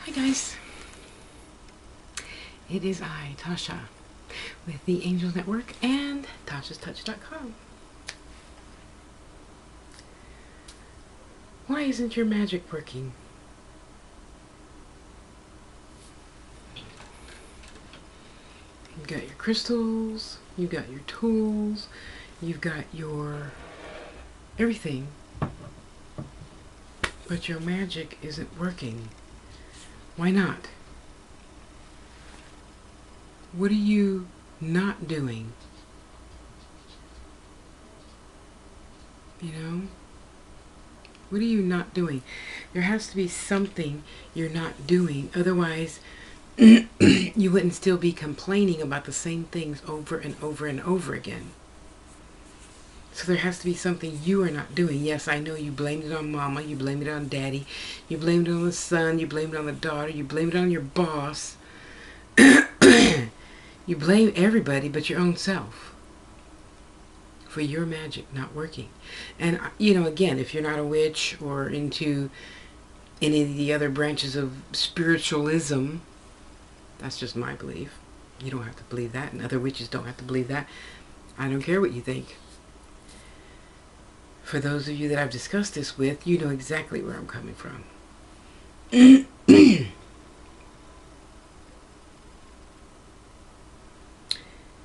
Hi guys, it is I, Tasha, with the Angels Network and tashaspeaks.com. Why isn't your magic working? You've got your crystals, you've got your tools, you've got your everything, but your magic isn't working. Why not? What are you not doing? You know? What are you not doing? There has to be something you're not doing. Otherwise, you wouldn't still be complaining about the same things over and over and over again. So there has to be something you are not doing. Yes, I know you blamed it on mama, you blamed it on daddy, you blamed it on the son, you blamed it on the daughter, you blamed it on your boss. You blame everybody but your own self for your magic not working. And, you know, again, if you're not a witch or into any of the other branches of spiritualism, that's just my belief. You don't have to believe that, and other witches don't have to believe that. I don't care what you think. For those of you that I've discussed this with, you know exactly where I'm coming from.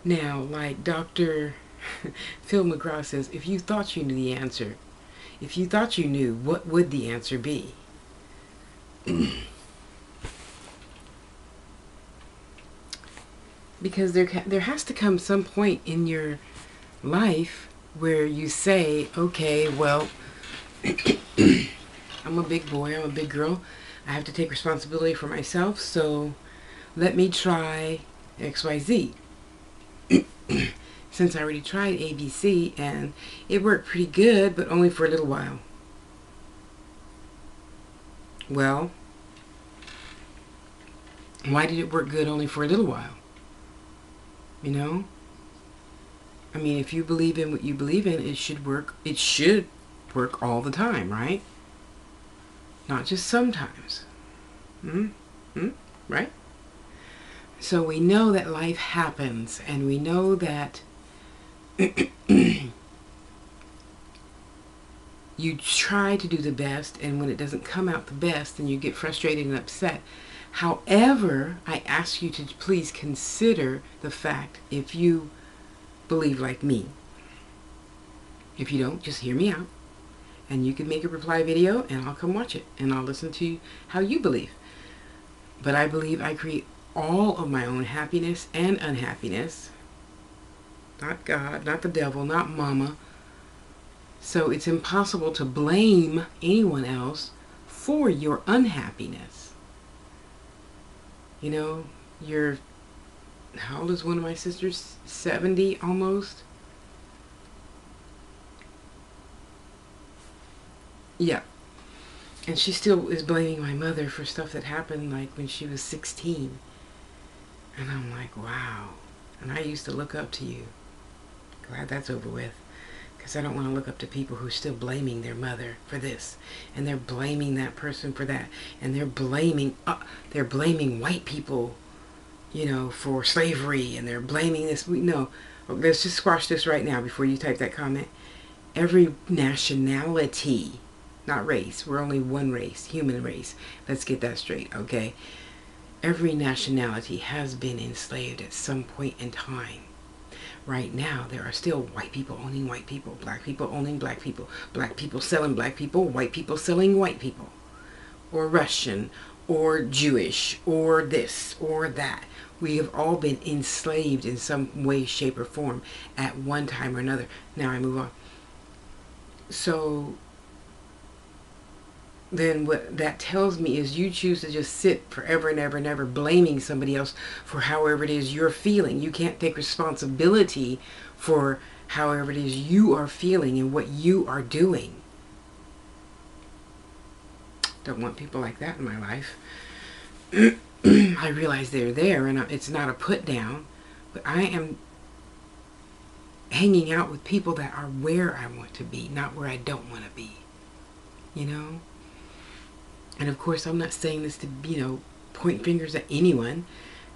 Now, like Dr. Phil McGraw says, if you thought you knew the answer, if you thought you knew, what would the answer be? Because there has to come some point in your life where you say, okay, well, I'm a big boy, I'm a big girl, I have to take responsibility for myself, so let me try XYZ. Since I already tried ABC and it worked pretty good, but only for a little while. Well, why did it work good only for a little while? You know? I mean, if you believe in what you believe in, it should work. It should work all the time, right? Not just sometimes. Right? So we know that life happens, and we know that you try to do the best, and when it doesn't come out the best, then you get frustrated and upset. However, I ask you to please consider the fact, if you believe like me. If you don't, just hear me out. And you can make a reply video, and I'll come watch it, and I'll listen to how you believe. But I believe I create all of my own happiness and unhappiness. Not God, not the devil, not mama. So it's impossible to blame anyone else for your unhappiness. You know, how old is one of my sisters? 70 almost? Yeah. And she still is blaming my mother for stuff that happened like when she was 16. And I'm like, wow. And I used to look up to you. Glad that's over with. Because I don't want to look up to people who are still blaming their mother for this. And they're blaming that person for that. And they're blaming white people, you know, for slavery. And they're blaming this. No, let's just squash this right now before you type that comment. Every nationality, not race. We're only one race, human race. Let's get that straight, okay? Every nationality has been enslaved at some point in time. Right now, there are still white people owning white people, black people owning black people selling black people, white people selling white people, or Russian, or Jewish, or this, or that. We have all been enslaved in some way, shape, or form at one time or another. Now I move on. So then what that tells me is you choose to just sit forever and ever and ever blaming somebody else for however it is you're feeling. You can't take responsibility for however it is you are feeling and what you are doing. Don't want people like that in my life. I realize they're there, and it's not a put down, but I am hanging out with people that are where I want to be, not where I don't want to be. You know? And of course, I'm not saying this to, point fingers at anyone,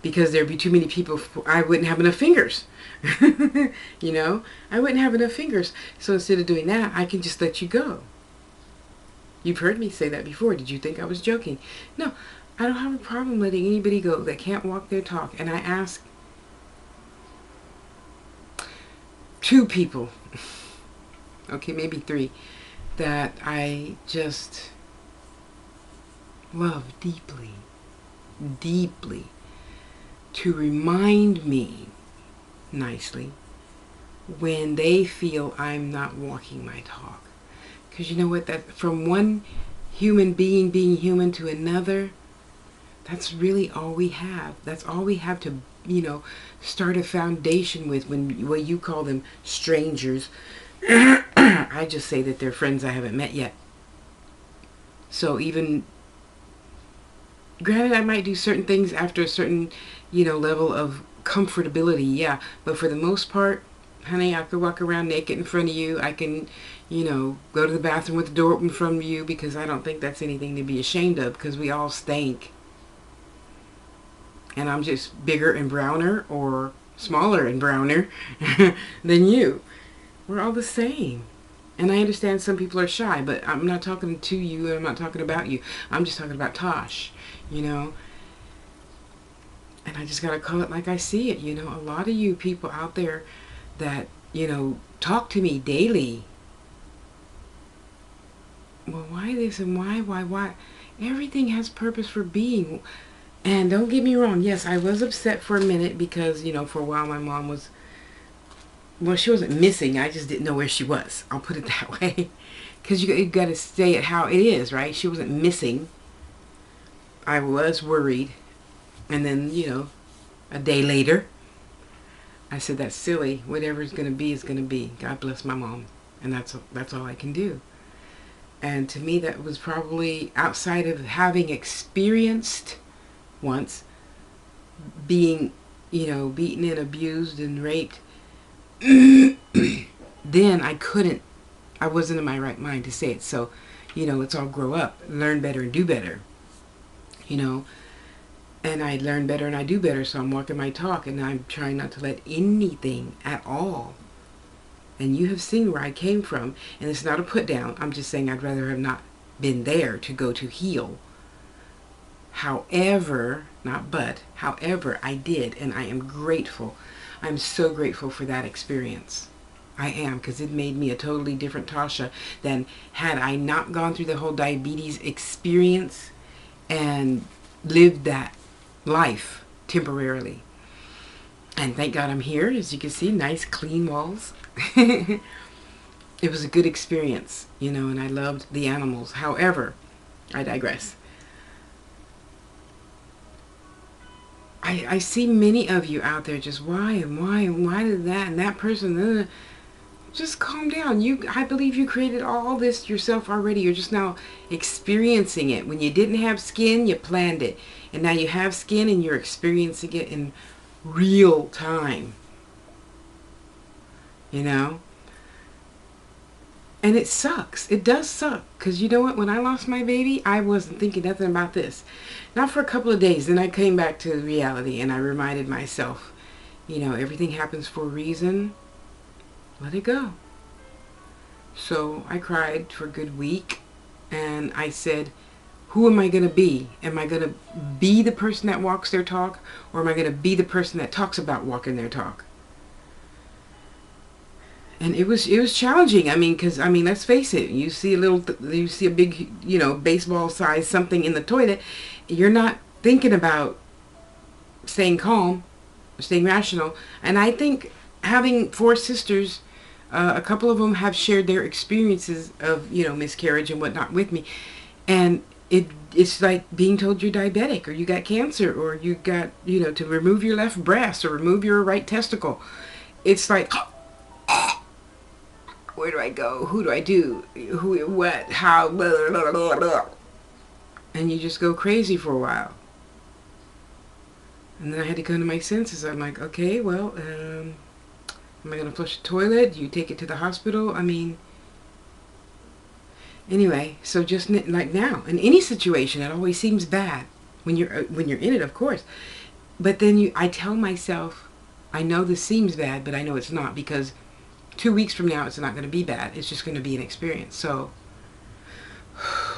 because there'd be too many people. I wouldn't have enough fingers. I wouldn't have enough fingers. So instead of doing that, I can just let you go. You've heard me say that before. Did you think I was joking? No, I don't have a problem letting anybody go that can't walk their talk. And I ask 2 people, okay, maybe 3, that I just love deeply, deeply, to remind me nicely when they feel I'm not walking my talk. Because you know what, that from one human being human to another, that's really all we have. That's all we have to, start a foundation with. When you call them strangers, I just say that they're friends I haven't met yet. So even, granted, I might do certain things after a certain, level of comfortability, yeah. But for the most part, honey, I could walk around naked in front of you. I can, go to the bathroom with the door open from you, because I don't think that's anything to be ashamed of, because we all stink. And I'm just bigger and browner, or smaller and browner than you. We're all the same. And I understand some people are shy, but I'm not talking to you, and I'm not talking about you. I'm just talking about Tosh, And I just got to call it like I see it, A lot of you people out there that, talk to me daily. Well, why this and why? Everything has purpose for being. And don't get me wrong, yes, I was upset for a minute because, for a while my mom was, well, she wasn't missing. I just didn't know where she was. I'll put it that way. Because you got to say it how it is, right? She wasn't missing. I was worried. And then, a day later, I said, that's silly. Whatever's going to be is going to be. God bless my mom. And that's all I can do. And to me, that was probably outside of having experienced once being, beaten and abused and raped. Then I wasn't in my right mind to say it. So, let's all grow up, learn better and do better, and I learn better and I do better. So I'm walking my talk, and I'm trying not to let anything at all. And you have seen where I came from, and it's not a put down. I'm just saying I'd rather have not been there to go to heal. However, however, I did, and I am grateful. I'm so grateful for that experience. I am, because it made me a totally different Tasha than had I not gone through the whole diabetes experience and lived that life temporarily. And thank God I'm here. As you can see, nice clean walls. It was a good experience, and I loved the animals. However, I digress. I see many of you out there just why did that and that person. Just calm down. I believe you created all this yourself already. You're just now experiencing it. When you didn't have skin, you planned it. And now you have skin and you're experiencing it in real time. And it sucks. It does suck. Because you know what? When I lost my baby, I wasn't thinking nothing about this. Not for a couple of days. Then I came back to reality and I reminded myself, everything happens for a reason. Let it go. So I cried for a good week. And I said, who am I going to be? Am I going to be the person that walks their talk? Or am I going to be the person that talks about walking their talk? And it was challenging. Because let's face it. You see a big, baseball size something in the toilet. You're not thinking about staying calm, staying rational. And I think having 4 sisters, a couple of them have shared their experiences of, miscarriage and whatnot with me. And it's like being told you're diabetic, or you got cancer, or you got, to remove your left breast or remove your right testicle. It's like, where do I go? Who do I do? Who, what, how, blah, blah, blah, blah. And you just go crazy for a while. And then I had to come to my senses. I'm like, okay, well, am I going to flush the toilet? Do you take it to the hospital? Anyway, so just like now, in any situation, it always seems bad when you're in it, of course. But then I tell myself, I know this seems bad, but I know it's not, because 2 weeks from now, it's not going to be bad. It's just going to be an experience. So,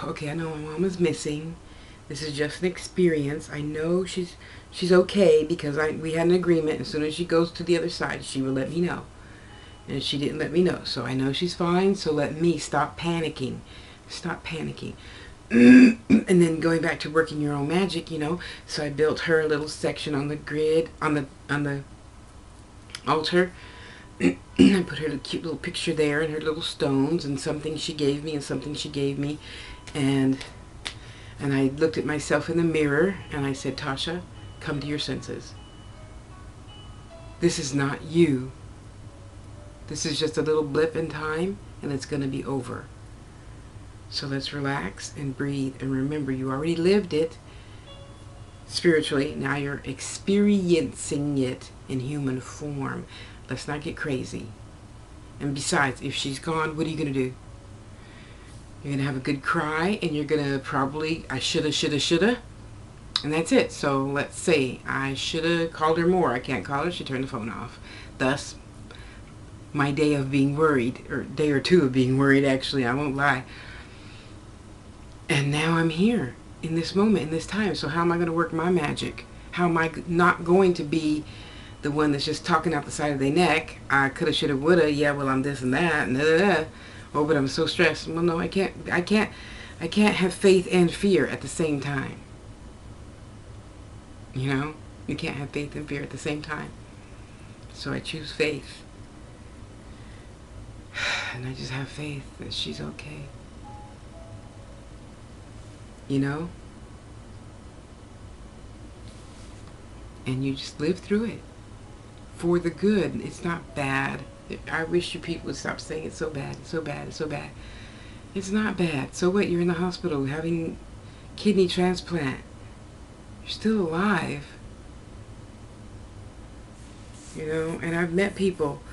okay, I know my mom is missing. This is just an experience. I know she's okay, because we had an agreement. As soon as she goes to the other side, she will let me know. And she didn't let me know. So I know she's fine. So let me stop panicking. Stop panicking. And then going back to working your own magic, So I built her a little section on the grid, on the altar. I put her a cute little picture there, and her little stones, and something she gave me, and something she gave me. And I looked at myself in the mirror, and I said, Tasha, come to your senses. This is not you. This is just a little blip in time, and it's going to be over. So let's relax and breathe. And remember, you already lived it spiritually. Now you're experiencing it in human form. Let's not get crazy. And besides, if she's gone, what are you going to do? You're going to have a good cry, and you're going to probably, I shoulda. And that's it. So let's say I shoulda called her more. I can't call her. She turned the phone off. Thus, my day of being worried, or day or two of being worried, actually, I won't lie. And now I'm here in this moment, in this time. So how am I going to work my magic? How am I not going to be the one that's just talking out the side of their neck? I coulda, shoulda, woulda. Yeah, well, I'm this and that. And oh, but I'm so stressed. Well, no, I can't have faith and fear at the same time. You can't have faith and fear at the same time. So I choose faith. And I just have faith that she's okay. And you just live through it for the good. It's not bad. I wish you people would stop saying it's so bad, it's so bad, it's so bad. It's not bad. So what? You're in the hospital having kidney transplant. You're still alive. And I've met people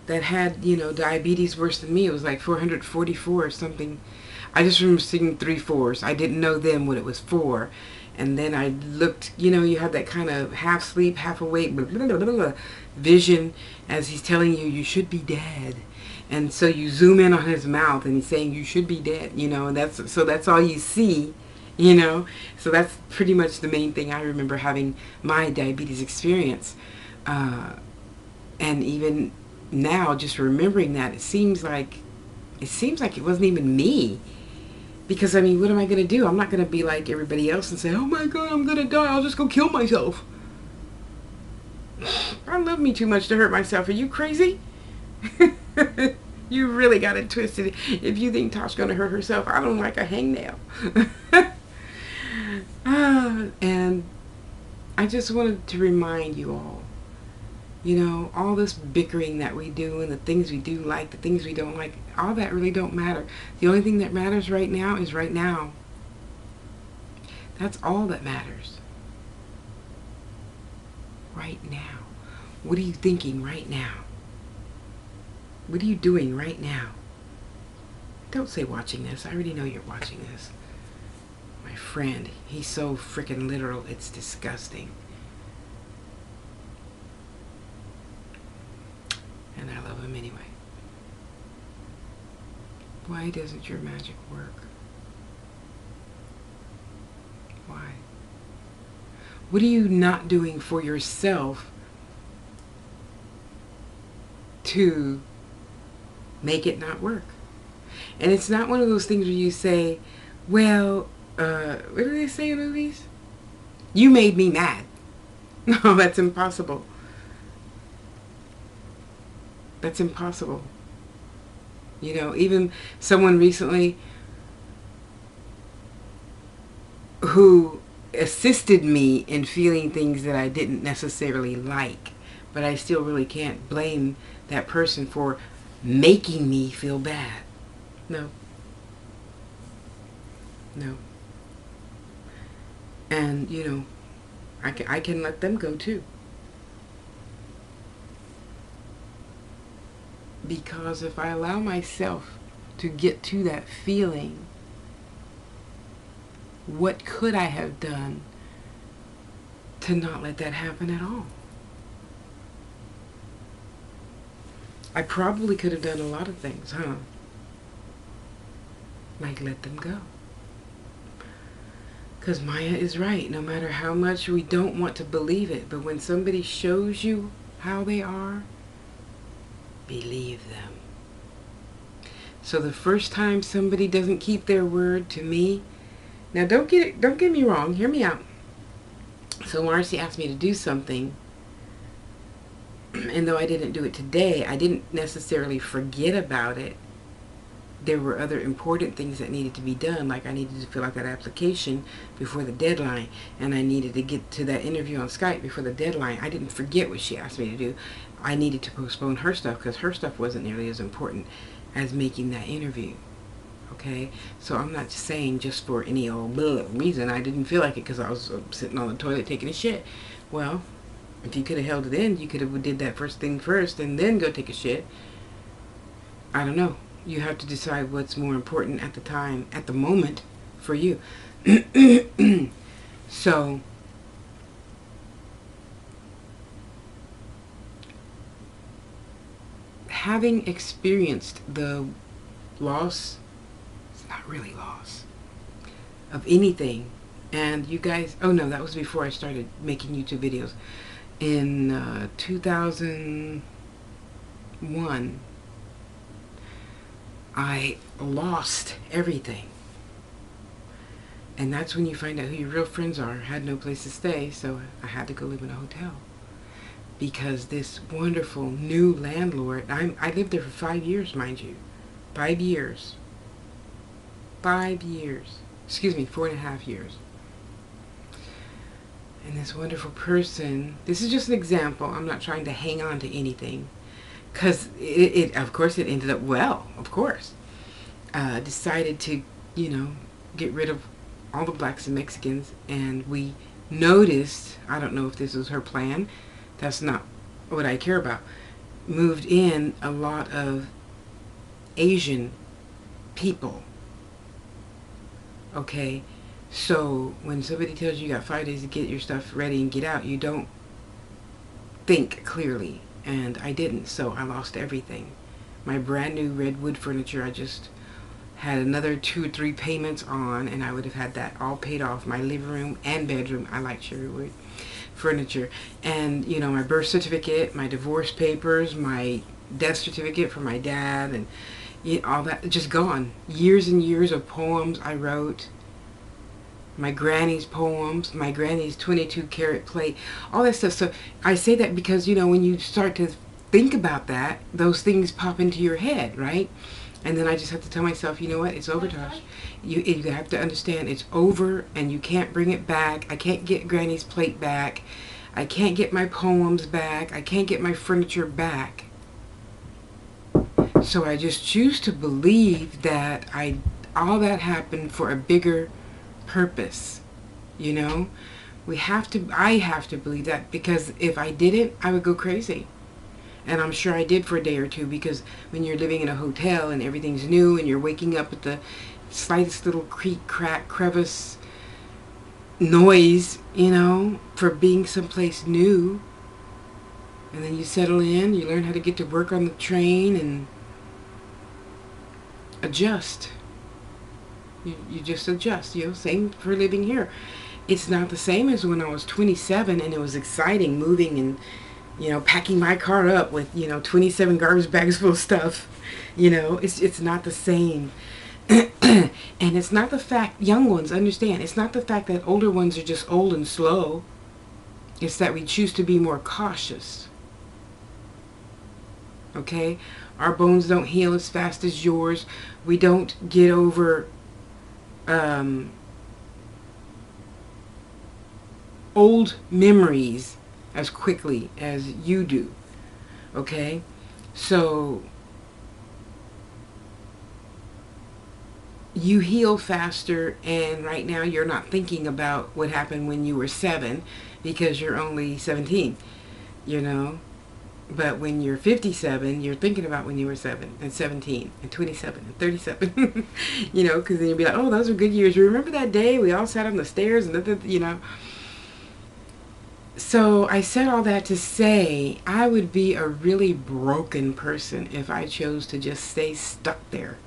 that had, diabetes worse than me. It was like 444 or something. I just remember seeing 3 4s. I didn't know then what it was for. And then I looked, you have that kind of half sleep, half awake vision as he's telling you should be dead. And so you zoom in on his mouth, and he's saying you should be dead, and that's all you see, So that's pretty much the main thing I remember having my diabetes experience. And even now, just remembering that, it seems like it wasn't even me. Because, what am I going to do? I'm not going to be like everybody else and say, oh my God, I'm going to die. I'll just go kill myself. I love me too much to hurt myself. Are you crazy? You really got it twisted. If you think Tasha's going to hurt herself, I don't like a hangnail. And I just wanted to remind you all, all this bickering that we do, and the things we do like, the things we don't like, all that really don't matter. The only thing that matters right now is right now. That's all that matters. Right now. What are you thinking right now? What are you doing right now? Don't say watching this. I already know you're watching this. My friend, he's so freaking literal, it's disgusting. And I love him anyway. Why doesn't your magic work? Why? What are you not doing for yourself to make it not work? And it's not one of those things where you say, well, what do they say in movies? You made me mad. No, that's impossible. That's impossible. Even someone recently who assisted me in feeling things that I didn't necessarily like, but I still really can't blame that person for making me feel bad. No. And, I can let them go too. Because if I allow myself to get to that feeling. What could I have done to not let that happen at all? I probably could have done a lot of things, huh? Like let them go. Because Maya is right, no matter how much we don't want to believe it, but when somebody shows you how they are, believe them. So the first time somebody doesn't keep their word to me, now don't get me wrong, hear me out. So Marcy asked me to do something, and though I didn't do it today, I didn't necessarily forget about it. There were other important things that needed to be done, like I needed to fill out that application before the deadline, and I needed to get to that interview on Skype before the deadline. I didn't forget what she asked me to do. I needed to postpone her stuff because her stuff wasn't nearly as important as making that interview. Okay, so I'm not saying just for any old reason. I didn't feel like it because I was sitting on the toilet taking a shit. Well, if you could have held it in, you could have did that first thing first and then go take a shit. I don't know. You have to decide what's more important at the time, at the moment, for you. So, having experienced the loss, it's not really loss, of anything, and you guys, oh no, that was before I started making YouTube videos. In 2001, I lost everything. And that's when you find out who your real friends are. I had no place to stay, so I had to go live in a hotel. Because this wonderful new landlord, I lived there for 5 years, mind you. 5 years. 5 years. Excuse me, 4.5 years. And this wonderful person, this is just an example. I'm not trying to hang on to anything. Because of course it ended up well, of course. Decided to, get rid of all the blacks and Mexicans. And we noticed, I don't know if this was her plan. That's not what I care about. Moved in a lot of Asian people. Okay? So when somebody tells you got 5 days to get your stuff ready and get out, you don't think clearly. And I didn't, so I lost everything. My brand new redwood furniture, I just had another 2 or 3 payments on, and I would have had that all paid off. My living room and bedroom, I like cherrywood furniture. And, my birth certificate, my divorce papers, my death certificate for my dad, and all that, just gone. Years and years of poems I wrote. My granny's poems, my granny's 22 karat plate, all that stuff. So I say that because, when you start to think about that, those things pop into your head, right? And then I just have to tell myself, you know what, it's over, Tosh. You have to understand it's over and you can't bring it back. I can't get granny's plate back. I can't get my poems back. I can't get my furniture back. So I just choose to believe that all that happened for a bigger purpose. I have to believe that, because if I didn't, I would go crazy. And I'm sure I did for a day or two, because when you're living in a hotel and everything's new and you're waking up with the slightest little creak, crack, crevice noise, for being someplace new, and then you settle in, you learn how to get to work on the train and adjust. You just adjust, same for living here. It's not the same as when I was 27 and it was exciting moving and, packing my car up with, 27 garbage bags full of stuff. It's not the same. And it's not the fact, young ones understand, it's not the fact that older ones are just old and slow. It's that we choose to be more cautious. Okay? Our bones don't heal as fast as yours. We don't get over old memories as quickly as you do. Okay? So you heal faster, and right now you're not thinking about what happened when you were 7 because you're only 17, But when you're 57, you're thinking about when you were 7 and 17 and 27 and 37. You know, because then you'll be like, oh, those were good years. You remember that day we all sat on the stairs and, you know. So I said all that to say I would be a really broken person if I chose to just stay stuck there.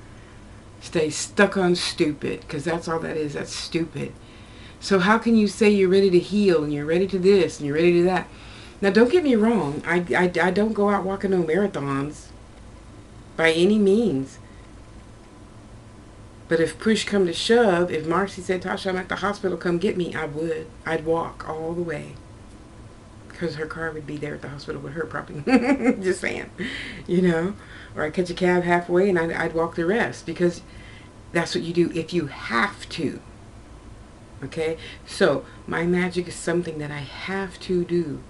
Stay stuck on stupid, because that's all that is. That's stupid. So how can you say you're ready to heal and you're ready to this and you're ready to that? Now, don't get me wrong. I don't go out walking no marathons by any means. But if push come to shove, if Marcy said, Tasha, I'm at the hospital, come get me, I would. I'd walk all the way. Because her car would be there at the hospital with her probably. Just saying. You know? Or I'd catch a cab halfway and I'd walk the rest. Because that's what you do if you have to. Okay? So, my magic is something that I have to do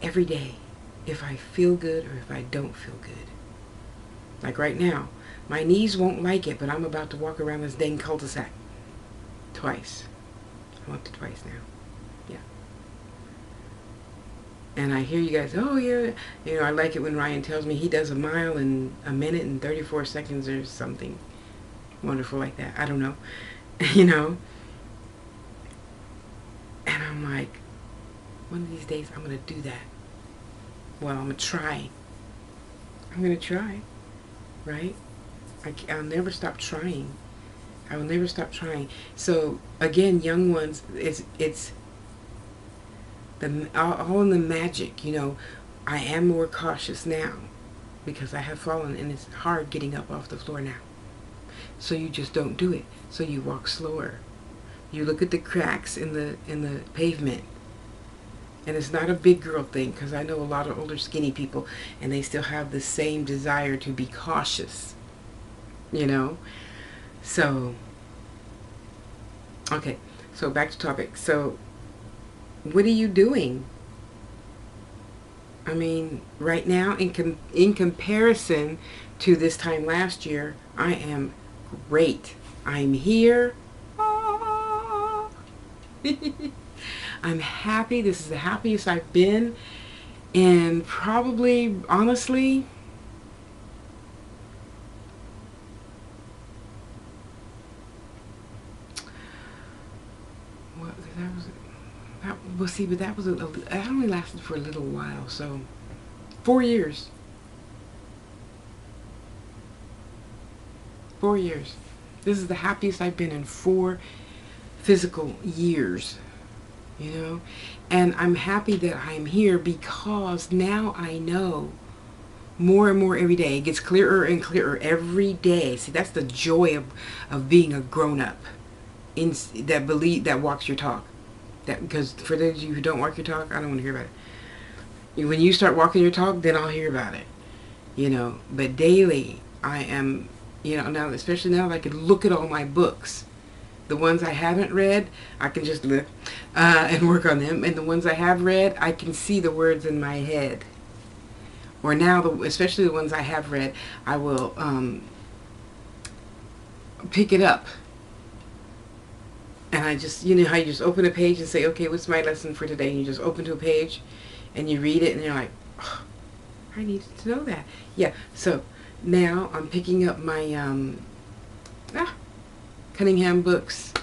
every day, if I feel good or if I don't feel good. Like right now, my knees won't like it, but I'm about to walk around this dang cul-de-sac twice. I walked it twice now. Yeah. And I hear you guys, oh yeah, you know, I like it when Ryan tells me he does a mile in a minute and 34 seconds or something wonderful like that. I don't know. You know. And I'm like, one of these days I'm going to do that. Well, I'm going to try. I'm going to try. Right? I'll never stop trying. I will never stop trying. So, again, young ones, it's all in the magic. You know, I am more cautious now because I have fallen and it's hard getting up off the floor now. So you just don't do it. So you walk slower. You look at the cracks in the pavement. And it's not a big girl thing, because I know a lot of older skinny people and they still have the same desire to be cautious. You know? So, okay. So back to topic. So, what are you doing? I mean, right now, in comparison to this time last year, I am great. I'm here. I'm happy. This is the happiest I've been in probably, honestly, well, see, but that only lasted for a little while, so 4 years. 4 years. This is the happiest I've been in 4 physical years. You know, and I'm happy that I'm here because now I know more and more every day. It gets clearer and clearer every day. See, that's the joy of being a grown-up that walks your talk. Because for those of you who don't walk your talk, I don't want to hear about it. When you start walking your talk, then I'll hear about it. You know, but daily I am, you know, now, especially now that I can look at all my books. The ones I haven't read, I can just look and work on them. And the ones I have read, I can see the words in my head. Or now, especially the ones I have read, I will pick it up. And I just, you know how you just open a page and say, okay, what's my lesson for today? And you just open to a page and you read it and you're like, oh, I needed to know that. Yeah, so now I'm picking up my Cunningham books,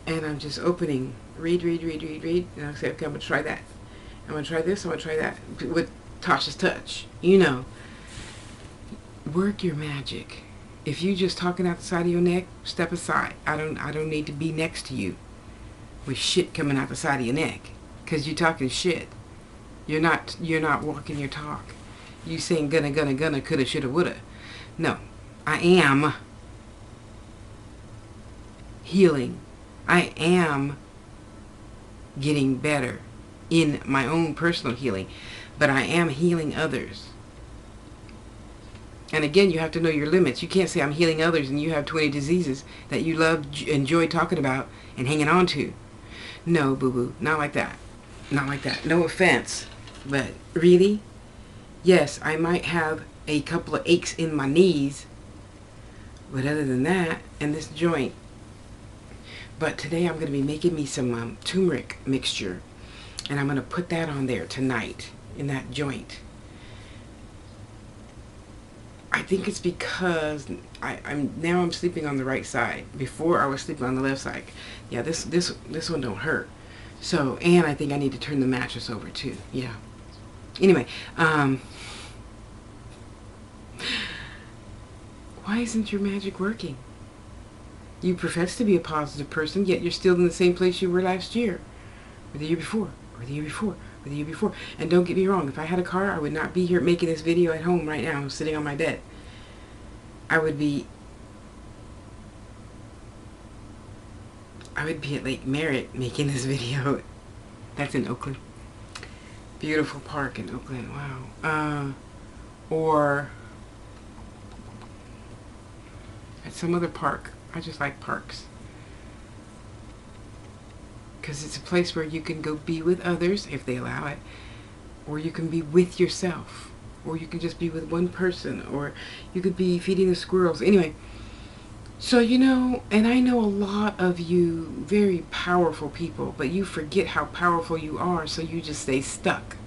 and I'm just opening, read, and I'll say, okay, I'm going to try that. I'm going to try this, I'm going to try that, with Tasha's touch. You know, work your magic. If you just talking out the side of your neck, step aside. I don't need to be next to you with shit coming out the side of your neck, because you're talking shit. You're not walking your talk. You saying gonna, coulda, shoulda, woulda. No, I am healing. I am getting better in my own personal healing, but I am healing others. And again, you have to know your limits. You can't say I'm healing others and you have 20 diseases that you enjoy talking about and hanging on to. No, boo-boo, not like that. Not like that. No offense, but really? Yes, I might have a couple of aches in my knees, but other than that, and this joint. But today I'm going to be making me some turmeric mixture, and I'm going to put that on there tonight. in that joint. I think it's because I'm sleeping on the right side. Before I was sleeping on the left side. Yeah, this one don't hurt. So, and I think I need to turn the mattress over too. Yeah. Anyway, why isn't your magic working? You profess to be a positive person, yet you're still in the same place you were last year, or the year before, or the year before, or the year before. And don't get me wrong, if I had a car, I would not be here making this video at home right now, sitting on my bed. I would be at Lake Merritt making this video. That's in Oakland. Beautiful park in Oakland. Wow. Or at some other park. I just like parks. Because it's a place where you can go be with others, if they allow it. Or you can be with yourself. Or you can just be with one person. Or you could be feeding the squirrels. Anyway. So, you know, and I know a lot of you very powerful people, but you forget how powerful you are, so you just stay stuck.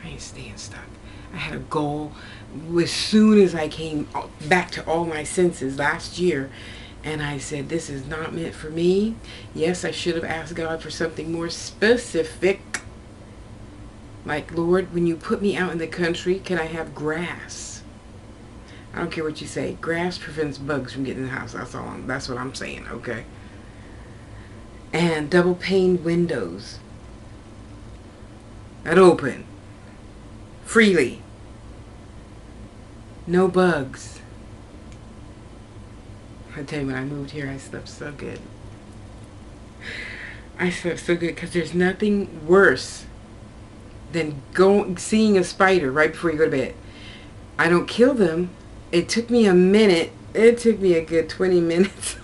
I ain't staying stuck. I had a goal as soon as I came back to all my senses last year, and I said, this is not meant for me. Yes, I should have asked God for something more specific. Like, Lord, when you put me out in the country, can I have grass? I don't care what you say. Grass prevents bugs from getting in the house. That's what I'm saying, okay? And double pane windows that open freely. No bugs. I tell you, when I moved here, I slept so good. I slept so good because there's nothing worse than seeing a spider right before you go to bed. I don't kill them. It took me a minute. It took me a good 20 minutes.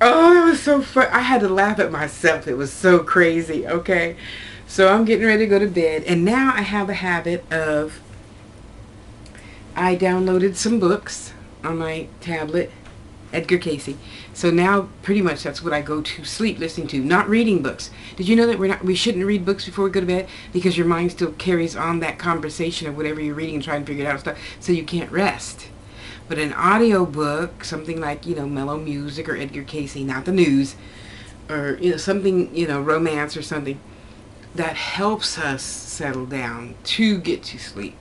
Oh, it was so fun. I had to laugh at myself. It was so crazy, okay? So I'm getting ready to go to bed. And now I have a habit of, I downloaded some books on my tablet, Edgar Casey. So now pretty much that's what I go to sleep listening to, not reading books. Did you know that we shouldn't read books before we go to bed? Because your mind still carries on that conversation of whatever you're reading and trying to figure it out and stuff, so you can't rest. But an audio book, something like, you know, mellow music or Edgar Casey, not the news, or, you know, something, you know, romance or something, that helps us settle down to get to sleep.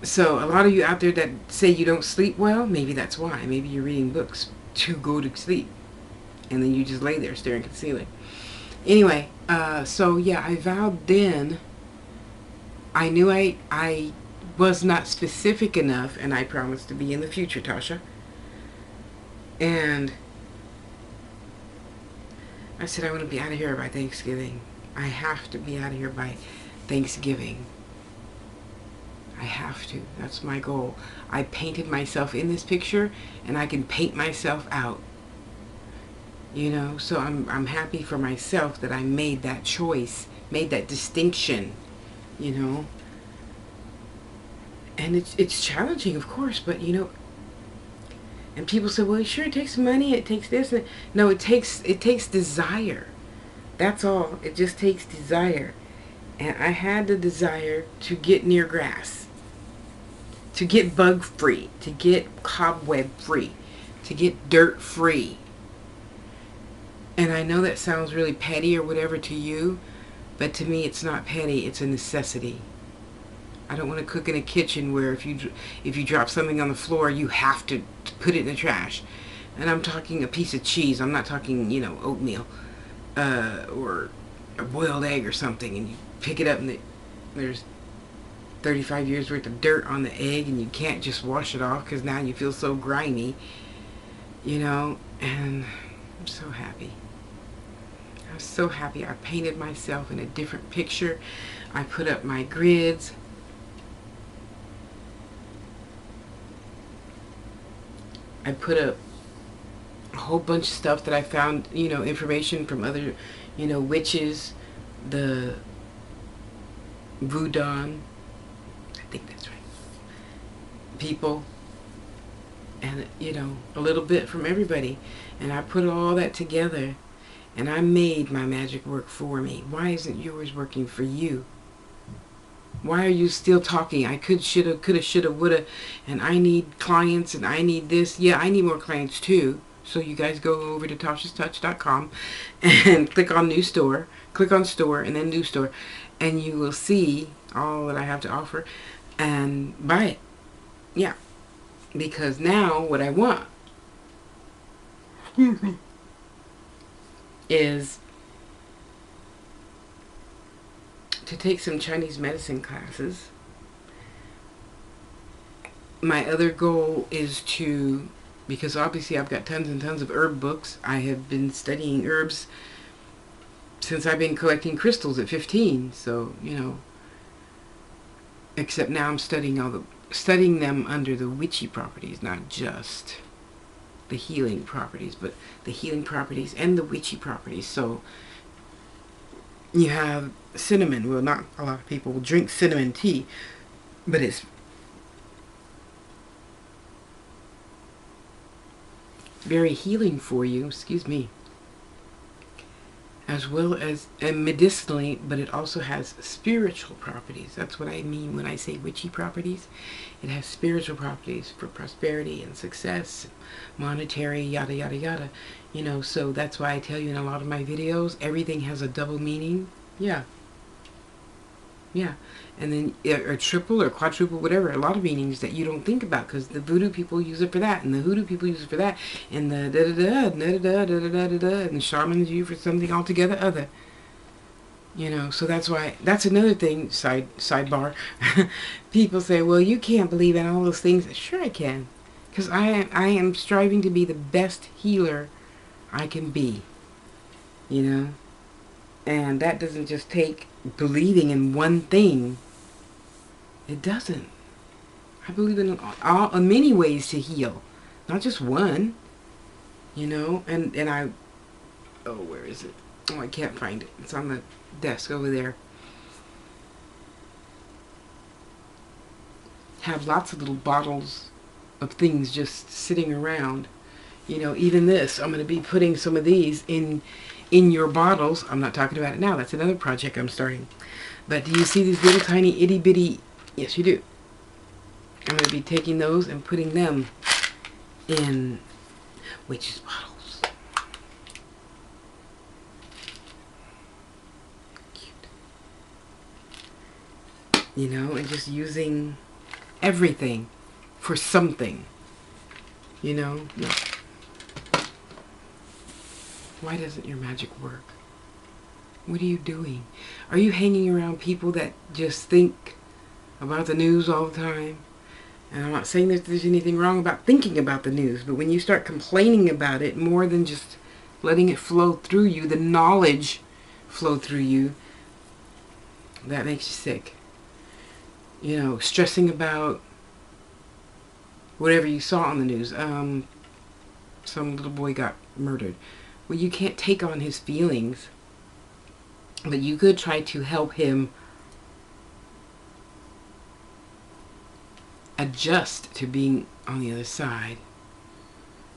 So a lot of you out there that say you don't sleep well, maybe that's why. Maybe you're reading books to go to sleep. And then you just lay there staring at the ceiling. Anyway, so yeah, I vowed then. I knew I was not specific enough, and I promised to be in the future, Tasha. And I said I want to be out of here by Thanksgiving. I have to be out of here by Thanksgiving. I have to. That's my goal. I painted myself in this picture, and I can paint myself out. You know, so I'm happy for myself that I made that choice, made that distinction, you know. And it's challenging, of course, but you know, and people say, well, sure, it takes money, it takes this. And no, it takes desire. That's all. It just takes desire. And I had the desire to get near grass, to get bug free, to get cobweb free, to get dirt free. And I know that sounds really petty or whatever to you, but to me it's not petty, it's a necessity. I don't want to cook in a kitchen where if you drop something on the floor, you have to put it in the trash. And I'm talking a piece of cheese. I'm not talking, you know, oatmeal or a boiled egg or something, and you pick it up and there's 35 years worth of dirt on the egg, and you can't just wash it off because now you feel so grimy, you know. And I'm so happy. I'm so happy. I painted myself in a different picture. I put up my grids. I put up a whole bunch of stuff that I found, you know, information from other, you know, witches, the voodoo, I think that's right, people, and, you know, a little bit from everybody. And I put all that together, And I made my magic work for me. Why isn't yours working for you? Why are you still talking? I could, shoulda, coulda, shoulda, woulda, and I need clients, and I need this. Yeah, I need more clients too. So you guys go over to tashaspeaks.com and click on new store. Click on store and then new store. And you will see all that I have to offer and buy it. Yeah. Because now what I want, excuse me, is to take some Chinese medicine classes. My other goal is to, because obviously I've got tons and tons of herb books. I have been studying herbs since I've been collecting crystals at 15. So, you know, except now I'm studying them under the witchy properties, not just the healing properties, but the healing properties and the witchy properties. So you have cinnamon. Well, not a lot of people will drink cinnamon tea, but it's very healing for you, excuse me, as well as medicinally, but it also has spiritual properties. That's what I mean when I say witchy properties. It has spiritual properties for prosperity and success, monetary, yada yada yada. You know, so that's why I tell you in a lot of my videos, everything has a double meaning. Yeah. Yeah. And then or triple or quadruple, whatever, a lot of meanings that you don't think about, because the voodoo people use it for that, and the hoodoo people use it for that, and the da-da-da, and the shamans use it for something altogether other. You know, so that's why, that's another thing, sidebar. People say, well, you can't believe in all those things. Sure I can, because I am striving to be the best healer I can be, you know, and that doesn't just take believing in one thing. It doesn't. I believe in many ways to heal, not just one, you know. And I, oh, where is it? Oh, I can't find it. It's on the desk over there. Have lots of little bottles of things just sitting around. You know, even this, I'm going to be putting some of these in your bottles. I'm not talking about it now. That's another project I'm starting. But do you see these little tiny itty bitty? Yes, you do. I'm going to be taking those and putting them in witches' bottles. Cute. You know, and just using everything for something. You know? No. Why doesn't your magic work? What are you doing? Are you hanging around people that just think about the news all the time? And I'm not saying that there's anything wrong about thinking about the news, but when you start complaining about it more than just letting it flow through you, the knowledge flow through you, that makes you sick. You know, stressing about whatever you saw on the news. Some little boy got murdered. Well, you can't take on his feelings, but you could try to help him adjust to being on the other side.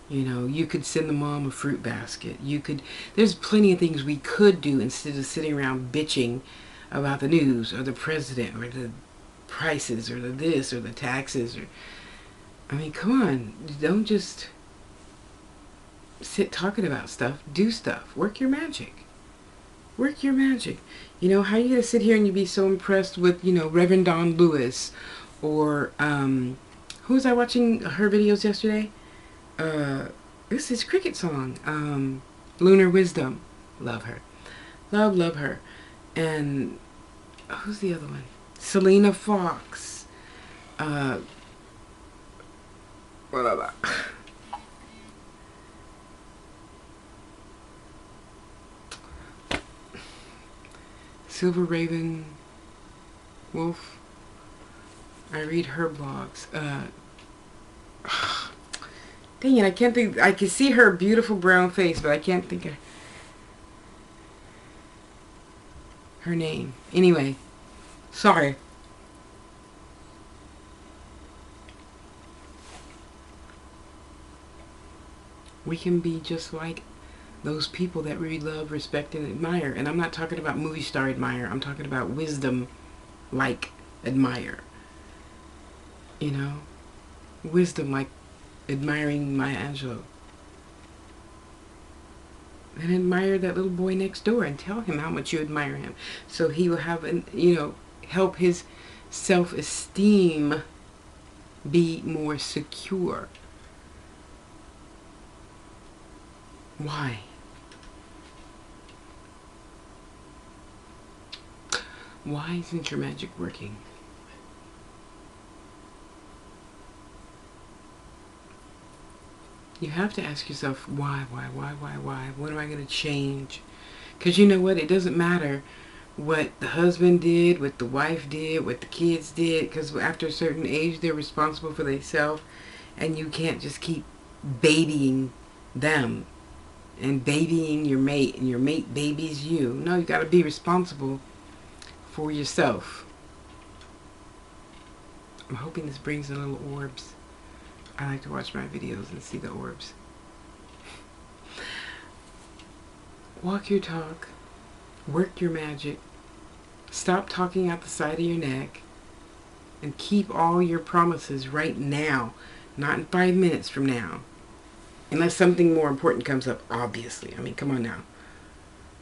You know, you could send the mom a fruit basket. You could, there's plenty of things we could do instead of sitting around bitching about the news or the president or the prices or the this or the taxes. Or, I mean, come on, don't just sit talking about stuff. Do stuff. Work your magic. Work your magic. You know, how are you going to sit here and you be so impressed with, you know, Reverend Dawn Lewis or, who was I watching her videos yesterday? This is Cricket song. Lunar Wisdom. Love her. Love her. And who's the other one? Selena Fox. What about? Silver Raven Wolf. I read her blogs. Dang it, I can't think. I can see her beautiful brown face, but I can't think of her name. Anyway, sorry. We can be just like those people that we love, respect, and admire. And I'm not talking about movie star admire. I'm talking about wisdom like admire. You know? Wisdom like admiring Maya Angelou. And admire that little boy next door and tell him how much you admire him. So he will have, help his self-esteem be more secure. Why? Why isn't your magic working? You have to ask yourself, why? What am I going to change? Because you know what? It doesn't matter what the husband did, what the wife did, what the kids did, because after a certain age, they're responsible for themselves, and you can't just keep babying them and babying your mate, and your mate babies you. No, you got to be responsible for yourself. I'm hoping this brings in little orbs. I like to watch my videos and see the orbs. Walk your talk. Work your magic. Stop talking out the side of your neck. And keep all your promises right now. Not in 5 minutes from now. Unless something more important comes up, obviously. I mean, come on now.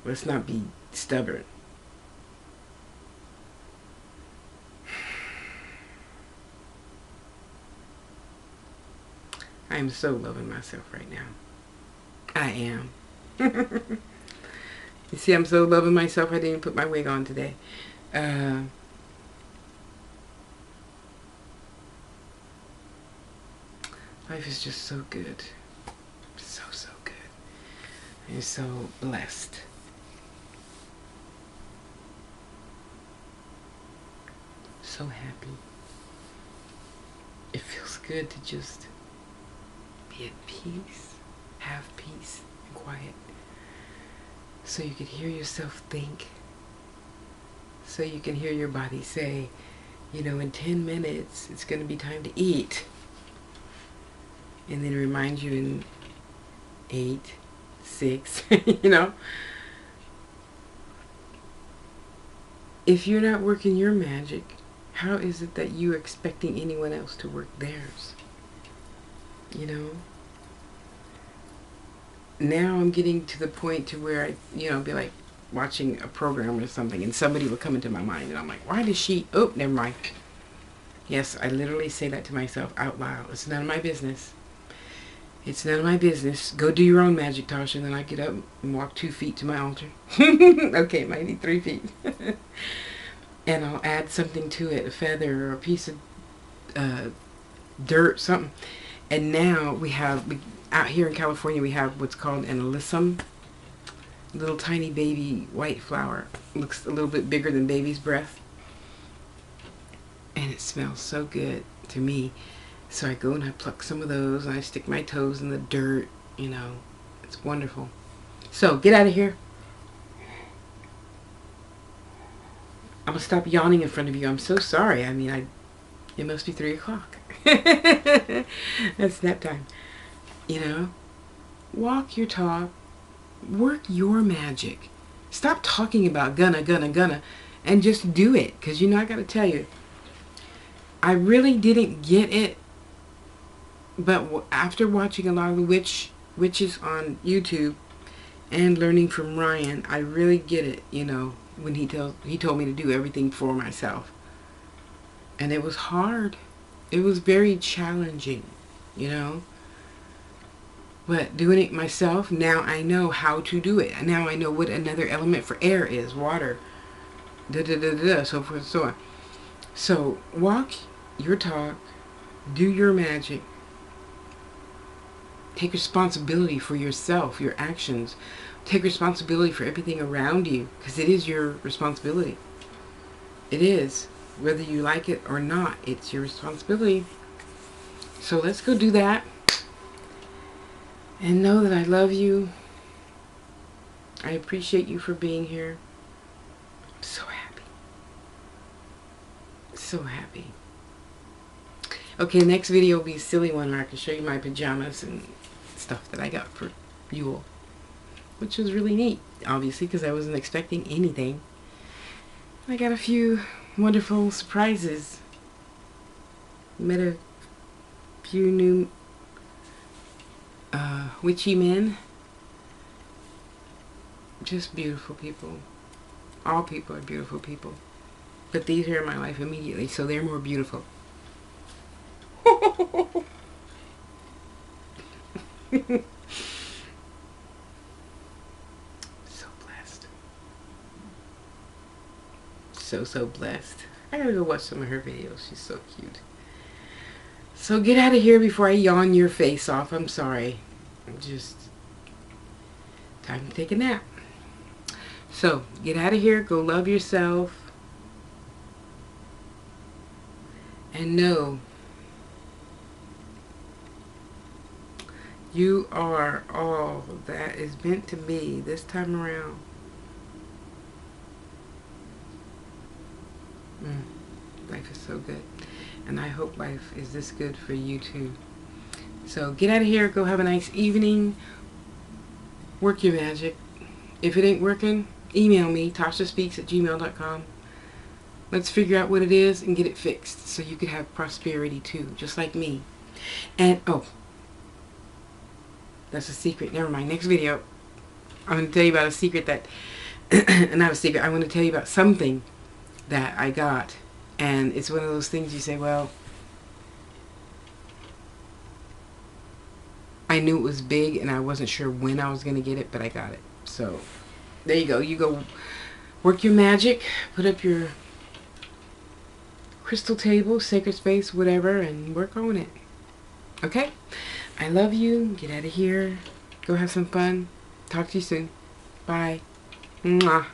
Let's not be stubborn. I am so loving myself right now. I am. You see, I'm so loving myself, I didn't even put my wig on today. Life is just so good. So good. I'm so blessed. So happy. It feels good to just be at peace, have peace and quiet, so you can hear yourself think, so you can hear your body say, in 10 minutes it's going to be time to eat, and then remind you in 8, 6, If you're not working your magic, how is it that you're expecting anyone else to work theirs? Now I'm getting to the point to where I, be like watching a program or something, and somebody will come into my mind, and I'm like, why does she, oh, never mind. Yes, I literally say that to myself out loud. It's none of my business. It's none of my business. Go do your own magic, Tasha. And then I get up and walk 2 feet to my altar. Okay, might need 3 feet. And I'll add something to it, a feather or a piece of dirt, something. And now out here in California, we have what's called an alyssum. Little tiny baby white flower. Looks a little bit bigger than baby's breath. And it smells so good to me. So I go and I pluck some of those, and I stick my toes in the dirt, It's wonderful. So, get out of here. I'm going to stop yawning in front of you. I'm so sorry. I mean, it must be 3 o'clock. That's nap time. Walk your talk. Work your magic. Stop talking about gonna, and just do it. Because, I got to tell you, I really didn't get it. But after watching a lot of the witches on YouTube and learning from Ryan, I really get it, when he told me to do everything for myself. And it was hard. It was very challenging, But doing it myself, now I know how to do it. Now I know what another element for air is, water, so forth and so on. So walk your talk, do your magic. Take responsibility for yourself, your actions. Take responsibility for everything around you, because it is your responsibility. It is. Whether you like it or not, it's your responsibility. So let's go do that. And know that I love you. I appreciate you for being here. I'm so happy. So happy. Okay, next video will be a silly one where I can show you my pajamas and stuff that I got for Yule. which was really neat, obviously, because I wasn't expecting anything. I got a few wonderful surprises. Met a few new witchy men. Just beautiful people. All people are beautiful people. But these are in my life immediately, so they're more beautiful. So blessed. So blessed. I gotta go watch some of her videos. She's so cute. So get out of here before I yawn your face off. I'm sorry. Just time to take a nap. So get out of here. Go love yourself. And know you are all that is meant to be this time around. Life is so good. And I hope life is this good for you too. So get out of here. Go have a nice evening. Work your magic. If it ain't working, email me, tashaspeaks@gmail.com. Let's figure out what it is and get it fixed so you could have prosperity too, just like me. And, oh, that's a secret. Never mind. Next video, I'm going to tell you about a secret that, not a secret, I'm going to tell you about something that I got. And it's one of those things you say, well, I knew it was big and I wasn't sure when I was going to get it, but I got it. So, there you go. You go work your magic, put up your crystal table, sacred space, whatever, and work on it. Okay? I love you. Get out of here. Go have some fun. Talk to you soon. Bye. Mwah.